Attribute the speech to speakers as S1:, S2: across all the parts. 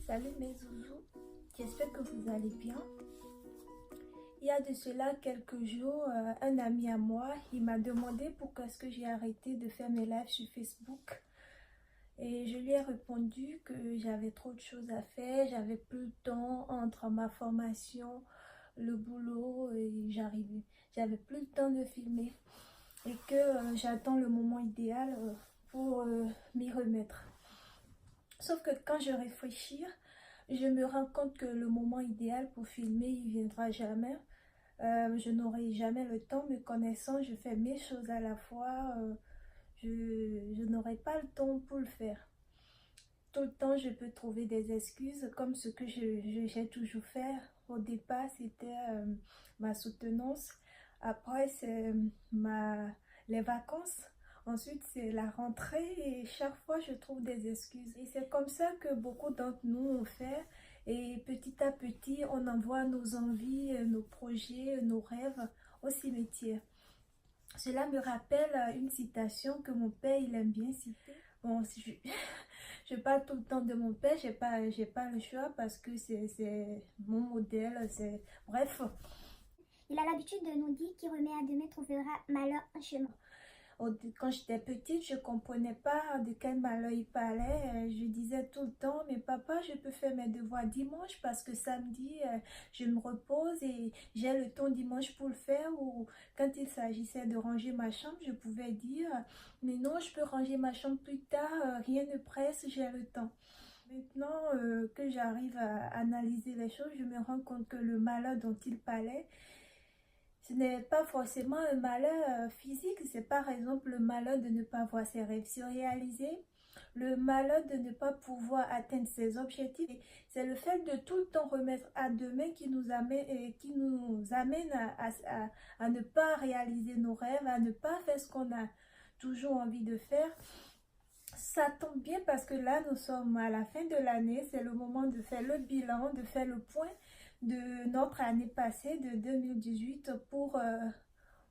S1: Salut mes zouzous, j'espère que vous allez bien. Il y a de cela quelques jours, un ami à moi, il m'a demandé pourquoi est-ce que j'ai arrêté de faire mes lives sur Facebook. Et je lui ai répondu que j'avais trop de choses à faire, j'avais plus de temps entre ma formation, le boulot et j'avais plus le temps de filmer. Et que j'attends le moment idéal pour m'y remettre. Sauf que quand je réfléchis, je me rends compte que le moment idéal pour filmer, il viendra jamais. Je n'aurai jamais le temps, me connaissant, je fais 1000 choses à la fois. Je n'aurai pas le temps pour le faire. Tout le temps, je peux trouver des excuses, comme ce que j'ai toujours fait. Au départ, c'était ma soutenance. Après, c'est les vacances. Ensuite, c'est la rentrée et chaque fois, je trouve des excuses. Et c'est comme ça que beaucoup d'entre nous ont fait. Et petit à petit, on envoie nos envies, nos projets, nos rêves au cimetière. Cela me rappelle une citation que mon père, il aime bien citer. Bon, si je parle tout le temps de mon père, j'ai pas le choix parce que c'est mon modèle, bref.
S2: Il a l'habitude de nous dire qui remet à demain trouvera malheur un chemin.
S1: Quand j'étais petite, je comprenais pas de quel malheur il parlait. Je disais tout le temps, mais papa, je peux faire mes devoirs dimanche parce que samedi, je me repose et j'ai le temps dimanche pour le faire. Ou quand il s'agissait de ranger ma chambre, je pouvais dire, mais non, je peux ranger ma chambre plus tard, rien ne presse, j'ai le temps. Maintenant que j'arrive à analyser les choses, je me rends compte que le malheur dont il parlait, ce n'est pas forcément un malheur physique, c'est par exemple le malheur de ne pas voir ses rêves se réaliser, le malheur de ne pas pouvoir atteindre ses objectifs. C'est le fait de tout le temps remettre à demain qui nous amène à ne pas réaliser nos rêves, à ne pas faire ce qu'on a toujours envie de faire. Ça tombe bien parce que là, nous sommes à la fin de l'année, c'est le moment de faire le bilan, de faire le point de notre année passée, de 2018, pour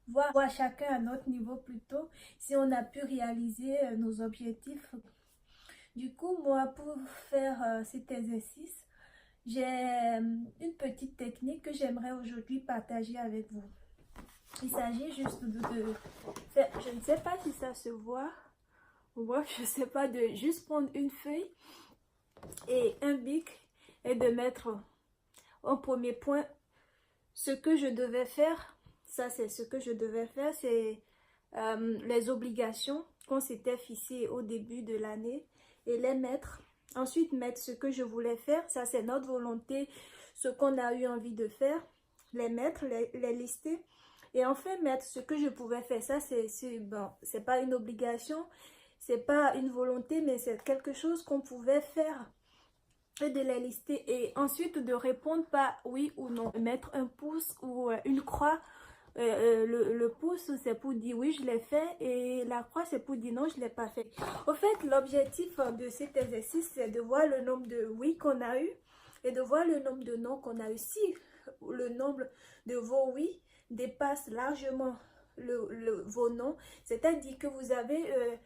S1: voir chacun à notre niveau plutôt, si on a pu réaliser nos objectifs. Du coup, moi, pour faire cet exercice, j'ai une petite technique que j'aimerais aujourd'hui partager avec vous. Il s'agit juste de faire, je ne sais pas si ça se voit, je ne sais pas, de juste prendre une feuille et un bic et de mettre au premier point ce que je devais faire. Ça, c'est ce que je devais faire, c'est les obligations qu'on s'était fixées au début de l'année et les mettre. Ensuite, mettre ce que je voulais faire, ça c'est notre volonté, ce qu'on a eu envie de faire, les mettre, les lister. Et enfin, mettre ce que je pouvais faire, ça bon, c'est pas une obligation, c'est pas une volonté, mais c'est quelque chose qu'on pouvait faire. Et de les lister et ensuite de répondre par oui ou non. Mettre un pouce ou une croix. Le pouce, c'est pour dire oui, je l'ai fait, et la croix, c'est pour dire non, je ne l'ai pas fait. Au fait, l'objectif de cet exercice, c'est de voir le nombre de oui qu'on a eu et de voir le nombre de non qu'on a eu. Si le nombre de vos oui dépasse largement vos non, c'est-à-dire que vous avez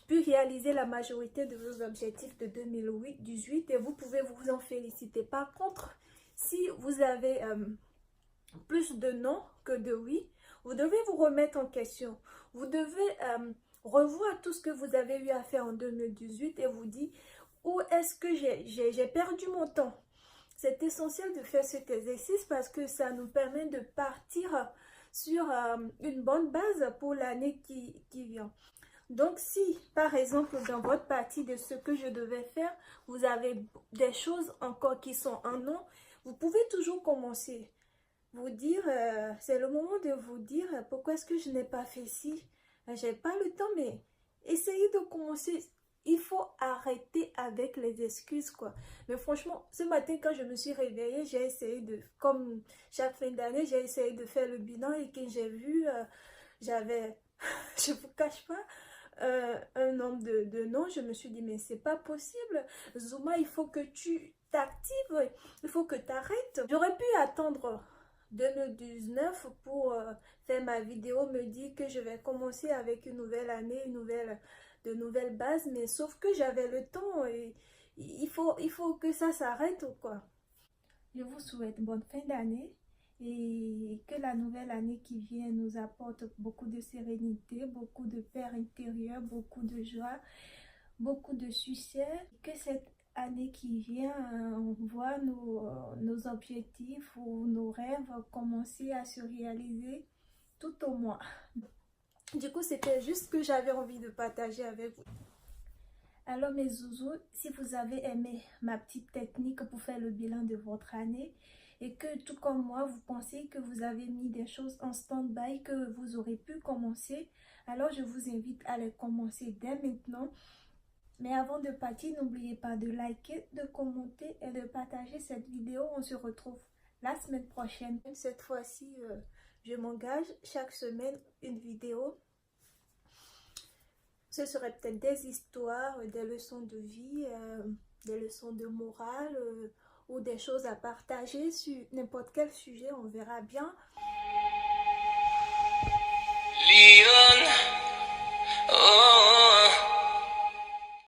S1: pu réaliser la majorité de vos objectifs de 2018 et vous pouvez vous en féliciter. Par contre, si vous avez plus de non que de oui, vous devez vous remettre en question. Vous devez revoir tout ce que vous avez eu à faire en 2018 et vous dire où est-ce que j'ai perdu mon temps. C'est essentiel de faire cet exercice parce que ça nous permet de partir sur une bonne base pour l'année qui vient. Donc si, par exemple, dans votre partie de ce que je devais faire, vous avez des choses encore qui sont en non, vous pouvez toujours commencer. Vous dire, c'est le moment de vous dire, pourquoi est-ce que je n'ai pas fait ci? J'ai pas le temps, mais essayez de commencer. Il faut arrêter avec les excuses, quoi. Mais franchement, ce matin, quand je me suis réveillée, j'ai essayé de, comme chaque fin d'année, j'ai essayé de faire le bilan et quand j'ai vu, j'avais, je vous cache pas, un nombre de non, je me suis dit, mais c'est pas possible. Zouma, il faut que tu t'actives, il faut que tu arrêtes. J'aurais pu attendre 2019 pour faire ma vidéo, me dire que je vais commencer avec une nouvelle année, de nouvelles bases, mais sauf que j'avais le temps et il faut que ça s'arrête ou quoi. Je vous souhaite bonne fin d'année et que la nouvelle année qui vient nous apporte beaucoup de sérénité, beaucoup de paix intérieure, beaucoup de joie, beaucoup de succès. Que cette année qui vient, on voit nos objectifs ou nos rêves commencer à se réaliser tout au moins. Du coup, c'était juste ce que j'avais envie de partager avec vous. Alors mes zouzous, si vous avez aimé ma petite technique pour faire le bilan de votre année et que tout comme moi, vous pensez que vous avez mis des choses en stand-by que vous aurez pu commencer, alors je vous invite à les commencer dès maintenant. Mais avant de partir, n'oubliez pas de liker, de commenter et de partager cette vidéo. On se retrouve la semaine prochaine. Cette fois-ci, je m'engage chaque semaine une vidéo. Ce serait peut-être des histoires, des leçons de vie, des leçons de morale ou des choses à partager sur n'importe quel sujet, on verra bien.